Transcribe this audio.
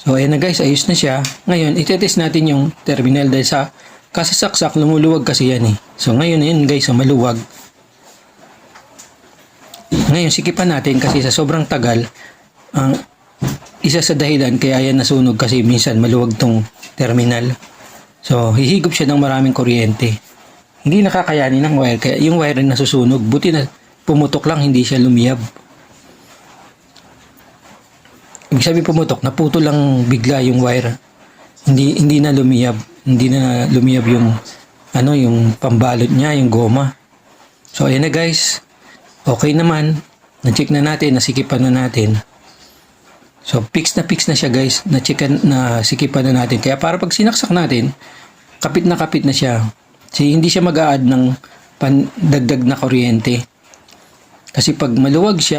So ayan na guys, ayos na siya. Ngayon, itetest natin yung terminal dahil sa kasasaksak, lumuluwag kasi yan eh. So ngayon, ayun guys, so maluwag. Ngayon, sikipan natin kasi sa sobrang tagal, ang isa sa dahilan kaya yan nasunog kasi minsan maluwag tong terminal. So, hihigop siya ng maraming kuryente. Hindi nakakayanin ng wire, kaya yung wire rin nasusunog. Buti na pumutok lang, hindi siya lumiyab. Ibig sabihin pumutok, naputo lang bigla yung wire. Hindi na lumiyab. Hindi na lumiyab yung yung pambalot niya, yung goma. So, ayan na guys. Okay naman. Na-check na natin, nasikipan na natin. So, fix na siya guys. Nasikipan na natin. Kaya para pag sinaksak natin, kapit na siya. Hindi siya mag-a-add ng dagdag na kuryente. Kasi pag maluwag siya,